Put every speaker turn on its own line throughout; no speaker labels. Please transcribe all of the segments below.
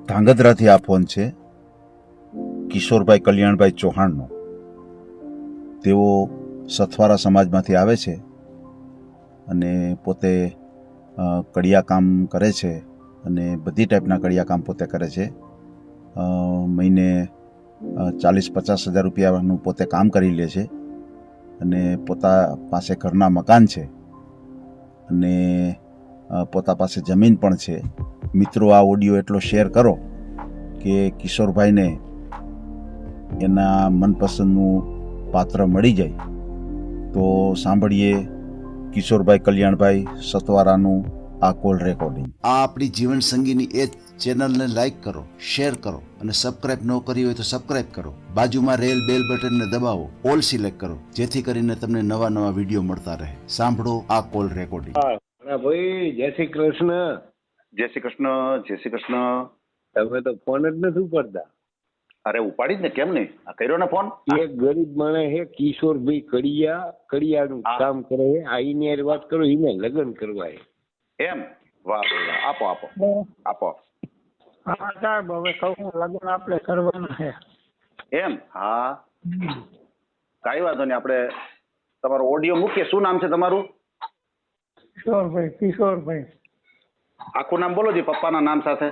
ધાંગધ્રાથી આ ફોન છે કિશોરભાઈ કલ્યાણભાઈ ચૌહાણનો. તેઓ સથવારા સમાજમાંથી આવે છે અને પોતે કડિયા કામ કરે છે અને બધી ટાઈપના કડિયા કામ પોતે કરે છે. મહિને 40-50 હજાર રૂપિયાનું પોતે કામ કરી લે છે અને પોતા પાસે ઘરના મકાન છે અને પોતા પાસે જમીન પણ છે. મિત્રો, આ ઓડિયો એટલો શેર કરો કે કિશોરભાઈને એના મનપસંદનું પાત્ર મળી જાય. તો સાંભળીએ કિશોરભાઈ કલ્યાણભાઈ સતવારાનું આ કોલ રેકોર્ડિંગ.
આ આપણી જીવન સંગીની એ ચેનલને લાઈક કરો, શેર કરો અને સબસ્ક્રાઇબ ન કરી હોય તો સબસ્ક્રાઇબ કરો. બાજુમાં રેલ બેલ બટનને દબાવો, ઓલ સિલેક્ટ કરો, જેથી કરીને તમને નવા નવા વિડીયો મળતા રહે. સાંભળો આ કોલ રેકોર્ડિંગ.
ભાઈ, જય શ્રી કૃષ્ણ.
જય શ્રી કૃષ્ણ. જય શ્રી કૃષ્ણ.
તમે તો ફોન જ નથી ઉપાડતા.
અરે ઉપાડી જ ને, કેમ નહીં? આ કર્યો ને ફોન.
એક ગરીબ માણસ હે કિશોરભાઈ કડિયાનું કામ કરે છે. આ એની હારે વાત કરો, એને લગ્ન કરવા છે.
એમ? વાહ ભાઈ વાહ. આપો આપો આપો.
હા સાહેબ, હવે કહું લગ્ન આપણે કરવાના છે.
એમ? હા, કાંઈ વાંધો નહીં. આપણે તમારો ઓડિયો મૂકીએ. શું નામ છે તમારું?
કિશોરભાઈ
આખું નામ બોલો જી, પપ્પાના નામ સાથે.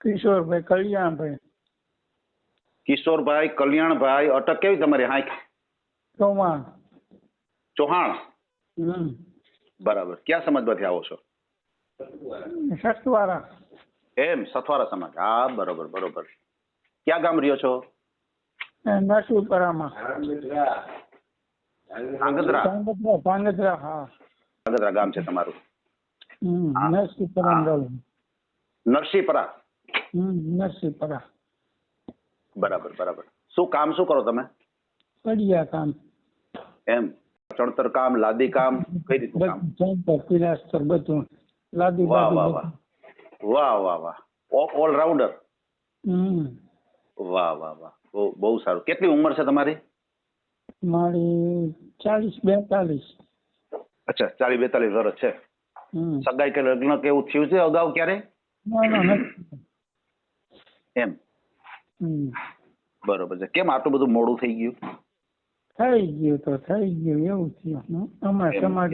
કિશોરભાઈ કલ્યાણભાઈ
કિશોરભાઈ કલ્યાણભાઈ. અટક કેવી તમારી? હાંક
ચૌહાણ.
ચૌહાણ. બરાબર. ક્યાં સમાજમાંથી આવો છો?
સતવારા.
એમ, સથવારા સમાજ. હા, બરોબર બરોબર. ક્યાં ગામ રહ્યો છો?
નરસિંહપરામાં.
ધાંગધ્રા.
ધાંગધ્રા, હા.
ધાંગધ્રા ગામ છે તમારું?
નરસિંહપરા.
નરસિંહપરા.
નરસિંહપરા.
બરાબર બરાબર. શું કામ શું કરો તમે?
કડિયા કામ.
એમ, ચણતર કામ, લાદી કામ, કઈ રીતનું કામ?
ચણતર, પિલાસ્ટર બધું. લાદી
વાહ વાહ
બાદી
વાહ. વાહ વાહ વાહ. ઓલરાઉન્ડર. વાહ વાહ વાહ. બહુ સારું. કેટલી ઉંમર છે તમારી?
મારી 40-42.
અચ્છા, 40-42 વર્ષ છે. સગાઈ કે લગ્ન કે એવું થયું છે અગાઉ ક્યારે?
ના નથી.
એમ, બરોબર છે. કેમ આટલું બધું મોડું થઈ ગયું?
થઈ ગયું તો થઈ ગયું, એવું થયું. અમારા સમાજ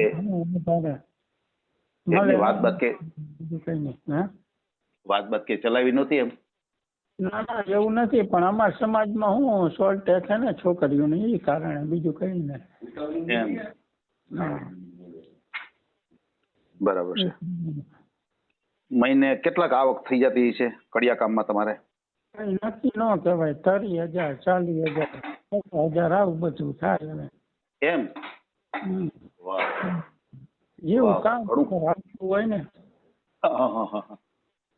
વાત બાત કે ચલાવી નહોતી એમ?
ના ના, એવું નથી, પણ અમારા સમાજમાં હું શોર્ટેજ છે ને છોકરીઓને, એ કારણે, બીજું કઈ નહીં.
એમ, બરાબર છે. મહિને કેટલાક આવક થઈ જતી છે કડિયા કામમાં તમારે?
કઈ નક્કી ન કહેવાય. 30,000, 40,000, 50,000 આવું બધું થાય હવે.
એમ? વાહ.
એવું કામ આવતું હોય ને.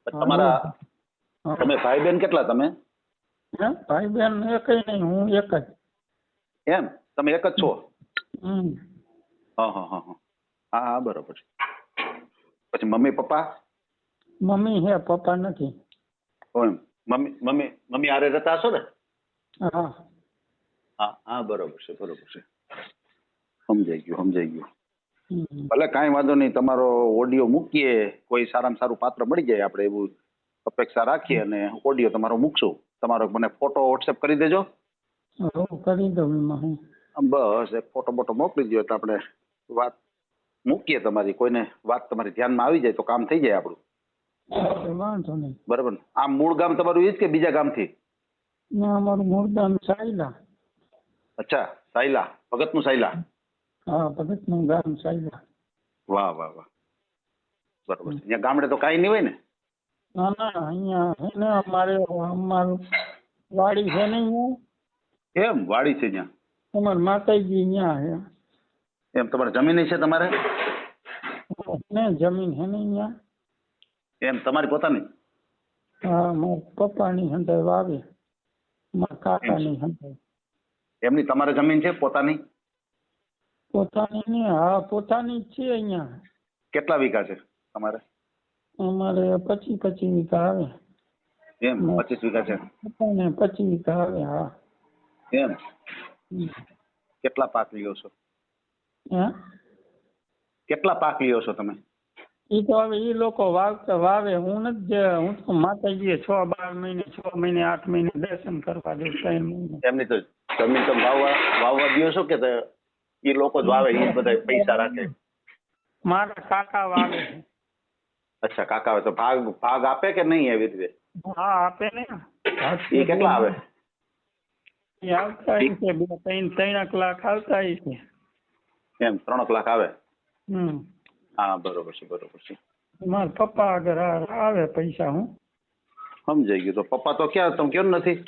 તમારા તમે ભાઈ બહેન કેટલા તમે?
ભાઈ બહેન એક નહીં, હું એક જ.
એમ, તમે એક જ છો? હા હા, બરોબર છે. પછી મમ્મી પપ્પા?
મમ્મી હે, પપ્પા નથી.
એમ, મમ્મી હારે રહેતા હશો ને?
હા
હા, બરોબર છે બરોબર છે. સમજાઈ ગયું. ભલે, કાંઈ વાંધો નહીં. તમારો ઓડિયો મૂકીએ, કોઈ સારામાં સારું પાત્ર મળી જાય આપણે એવું અપેક્ષા રાખીએ અને ઓડિયો તમારો મૂકશું. તમારો મને ફોટો વોટ્સએપ કરી દેજો.
કરી દઉં એમાં.
બસ, એક ફોટો બોટો મોકલી દો એટલે આપણે વાત મૂકીએ તમારી. કોઈને વાત તમારી ધ્યાનમાં આવી જાય તો કામ થઈ જાય આપણું.
વાંધો નહીં.
બરાબર ને? આ મૂળ ગામ તમારું એ જ કે બીજા ગામથી?
અમારું મૂળ ગામ સાયલા.
અચ્છા, સાયલા. ભગતનું સાયલા.
હા, ભગતનું ગામ સાયલા.
વાહ વાહ વાહ. બરોબર છે. અહીંયા ગામડે તો કાંઈ નહીં હોય ને?
ના ના, અહીંયા છે ને અમારું વાડી છે ને અહીંયા.
એમ, વાડી છે ત્યાં?
અમારી માતાજી અહીંયા છે.
એમ, તમારે જમીન છે તમારે?
ને જમીન છે ને અહીંયા.
એમ, તમારી પોતાની?
હા, મારા પપ્પાની હંધાઈ વાવે, મારા કાકાની હંધાઈ.
એમની તમારે જમીન છે પોતાની?
પોતાની ને, હા પોતાની જ છે અહીંયા.
કેટલા વીઘા છે તમારે?
અમારે 25 વીઘા આવે.
એમ, 25 વીઘા છે.
પપ્પાને 25 વીઘા આવે. હા.
એમ, કેટલા પાક લ્યો છો?
હે?
કેટલા પાક લ્યો છો તમે?
એ તો હવે એ લોકો વાવે, હું નથી. હું તો માતાજીએ 6-12 મહિને, 6 મહિને, 8 મહિને દર્શન કરવા દઉં, 3 મહિને.
એમની તો જમીન તમે વાવવા દો છો કે એ લોકો જ વાવે, એ બધા પૈસા રાખે?
મારા કાકા વાવે છે.
અચ્છા, કાકા આવે તો ભાગ આપે કે નહીં એવી રીતે?
હા આપે ને.
એ કેટલા આવે?
એ આવતા છે 2-3 લાખ આવતા છે.
એમ 3 લાખ આવે?
હમ.
હા, બરોબર છે, બરોબર છે.
મારા પપ્પા આગળ આવે પૈસા. હું
સમજાઈ ગયું. તો પપ્પા તો ક્યાં, તમે કયો નથી?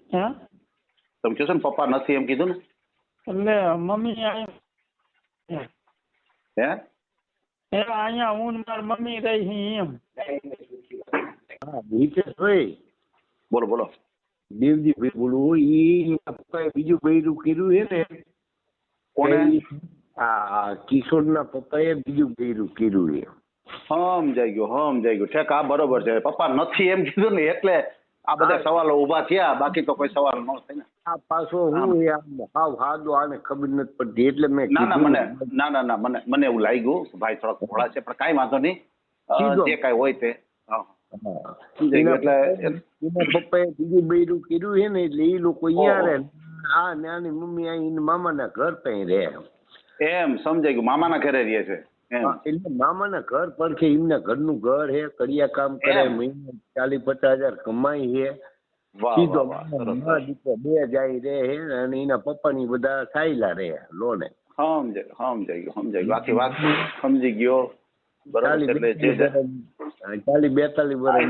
હા,
તમે કહો છો ને પપ્પા નથી એમ કીધું ને?
એટલે મમ્મી અહીંયા
હે
અહીંયા હું ને મારી મમ્મી રહી એમ.
હા હિતેશભાઈ,
બોલો બોલો.
દેવજીભાઈ બોલું. ઈ પપ્પાએ બીજું બૈરું કર્યું છે ને.
કોને?
આ કિશોરના પપ્પાએ બીજું બૈરું કર્યું છે.
સમજાઈ ગયું. ઠેક, આ બરોબર છે. પપ્પા નથી એમ કીધું ને એટલે આ બધા સવાલો ઉભા થયા, બાકી તો કોઈ સવાલ ન થાય ને.
આ પાછો હું હાવ હાદો આને ખબર નથી પડતી એટલે મેં
ના મને એવું લાગ્યું ભાઈ થોડાક ભોળા છે, પણ કાંઈ વાંધો નહીં, જે કાંઈ હોય તે.
એના પપ્પાએ બીજું બૈરું કર્યું છે ને એટલે એ લોકો અહીંયા રહે. આ નાની મમ્મી અહીં મામાના ઘર ત્યાં રહે.
એમ સમજાઈ ગયું, મામાના ઘરે રહે છે એમ.
એટલે મામાના ઘર પડખે એમના ઘરનું ઘર છે, કડિયા કામ કરે, મહિને 40-50 હજાર કમાઈ છે. સીધો દીકરો 2 જાય રહે છે અને એના પપ્પાની બધા સાયલા રહે લોને.
સમજાઈ ગયું. આખી વાત સમજી ગયો. બરાબર.
40-42 વર્ષ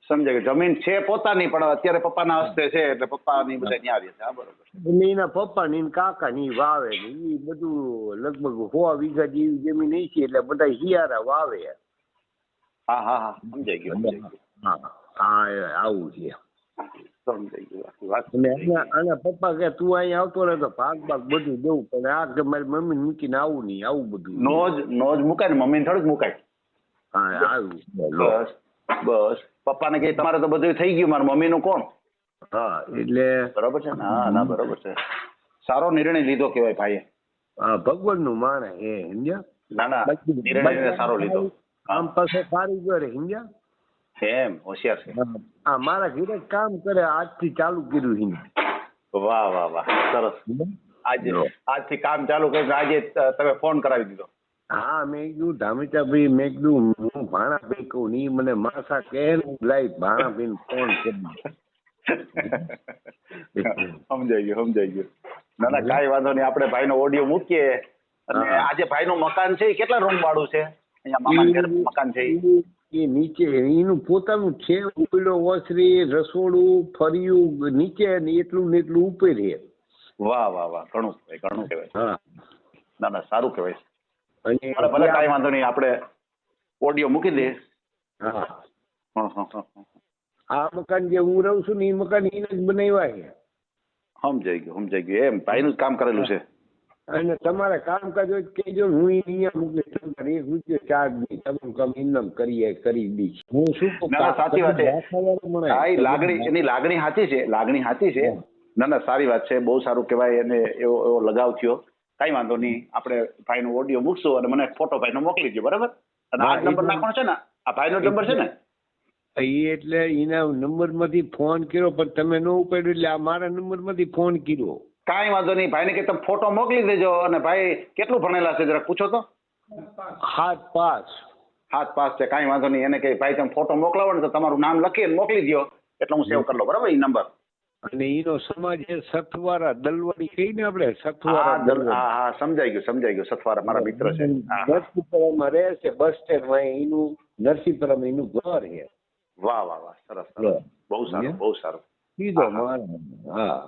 સમજાય ગયું. જમીન છે પોતાની, પણ અત્યારે પપ્પાના હસ્તે છે એટલે પપ્પાની બધા ત્યાં રહે છે. હા, બરોબર.
એટલે એના પપ્પા ની કાકા ની વાવે ને એ બધું લગભગ 100 વીઘા જેવી જમીન નહીં છે એટલે બધા હિયારા વાવે.
હા, સમજાઈ ગયું.
હા આવું છે.
સમજાઈ ગયું. વાત
આના પપ્પા કે તું અહીંયા આવતો રહે તો ભાગ બધું દઉં, પણ આ કે મારી મમ્મી મૂકીને આવું નહીં, આવું બધું
નો જ મુકાય ને, મમ્મીને થોડુંક મુકાય.
હા આવ્યું.
બસ પપ્પાને કહે તમારે તો બધું થઈ ગયું, મારા મમ્મીનું કોણ?
હા એટલે
બરોબર છે ને. ના બરોબર છે. સારો નિર્ણય લીધો કહેવાય ભાઈએ.
હા ભગવાનનું માણે એ સમજ્યા.
ના નિર્ણય સારો લીધો.
આમ પાસે કારીગર સમજ્યા.
એમ હોશિયાર છે.
હા મારા ઘરે કામ કરે, આજથી ચાલુ કર્યું છે.
વાહ સરસ. આજથી કામ ચાલુ કર્યું, આજે તમે ફોન કરાવી દીધો.
હા મેં કીધું ધામિતાભાઈ, મેં કીધું હું ભાણાભાઈ કહું ને મને માસા કહે ને લાઈ ભાણાભાઈ ફોન કરી.
સમજાઈ ગયું. ના કાંઈ વાંધો નહીં, આપણે ભાઈનો ઓડિયો મૂકીએ. અને આજે ભાઈનું મકાન છે એ કેટલા રૂમ વાળું છે? અહીંયા મામાના ઘરે મકાન છે
એ નીચે એનું પોતાનું છે, ઉપડો ઓસરી, રસોડું, ફરિયું નીચે ને એટલું ઉપર છે.
વાહ ઘણું કહેવાય.
હા
ના સારું કહેવાય.
અને
ભલે કાંઈ વાંધો નહીં, આપણે ઓડિયો મૂકી દે.
હા
હા.
આ મકાન જે હું રહું છું ને એ મકાન એને જ બનાવ્યા છે.
સમજાઈ ગયું. એમ ભાઈનું જ કામ કરેલું છે.
અને તમારે કામકાજ હોય કહેજો, હું અહીંયા મૂકી ₹1 રૂપિયો ચાર્જ નહીં, તમારું કામ ઇનામ કરી દઈશ. હું શું
સાચી વાત છે. એની લાગણી સાચી છે. ના સારી વાત છે, બહુ સારું કહેવાય. એને એવો લગાવ થયો. કઈ વાંધો નહીં, આપણે ભાઈનો ઓડિયો મૂકશું અને મને ફોટો ભાઈનો મોકલી દો. બરાબર. અને આ નંબર નાખવાનો છે ને, આ ભાઈનો નંબર છે ને?
એટલે એના નંબર માંથી ફોન કર્યો પણ તમે ન ઉપાડ્યો એટલે આ મારા નંબર માંથી ફોન કર્યો.
કાંઈ વાંધો નહીં, ભાઈને કે તમે ફોટો મોકલી દેજો. અને ભાઈ કેટલું ભણેલા છે જરા પૂછો તો.
7 પાસ
છે. કાંઈ વાંધો નહીં, એને કે ભાઈ તમે ફોટો મોકલાવો ને તો તમારું નામ લખીને મોકલી દો એટલે હું સેવ કરી લઉં. બરાબર. એ નંબર.
અને એનો સમાજ એ સથવારા દલવાડી કહી ને આપણે સથવારા.
હા સમજાઈ ગયું. સથવારા મારા મિત્ર છે.
નરસિંહપુરામાં રહે છે, બસ સ્ટેન્ડ માં એનું નરસિંહપુરામાં એનું ઘર છે.
વાહ સરસ. બહુ સારું.
સીધો મારે. હા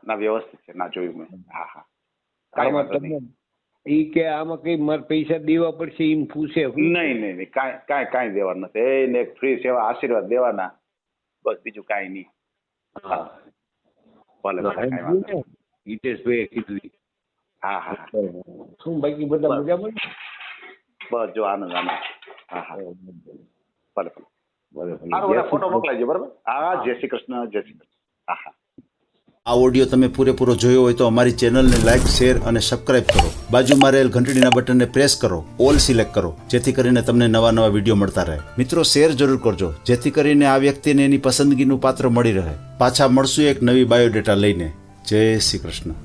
ના વ્યવસ્થિત છે. ના જોયું મેં. હા
આમાં તમને ઈ કે આમાં કઈ મારે પૈસા દેવા પડશે એમ પૂછે?
નહીં કાંઈ દેવા નથી. એને ફ્રી સેવા આશીર્વાદ દેવાના, બસ બીજું કાંઈ નહીં. ભલે
હિતેશભાઈ કીધું.
હા
શું બાકી બધા મજામાં?
બસ જો આનંદ. હા ભલે ફોટો મોકલાજો. બરાબર. હા જય શ્રી કૃષ્ણ. હા.
આ ઓડિયો તમે પૂરેપૂરો જોયો હોય તો અમારી ચેનલને લાઇક, શેર અને સબસ્ક્રાઇબ કરો. બાજુમાં રહેલ ઘંટડીના બટનને પ્રેસ કરો, ઓલ સિલેક્ટ કરો, જેથી કરીને તમને નવા વિડીયો મળતા રહે. મિત્રો, શેર જરૂર કરજો, જેથી કરીને આ વ્યક્તિને એની પસંદગીનું પાત્ર મળી રહે. પાછા મળશું એક નવી બાયોડેટા લઈને. જય શ્રી કૃષ્ણ.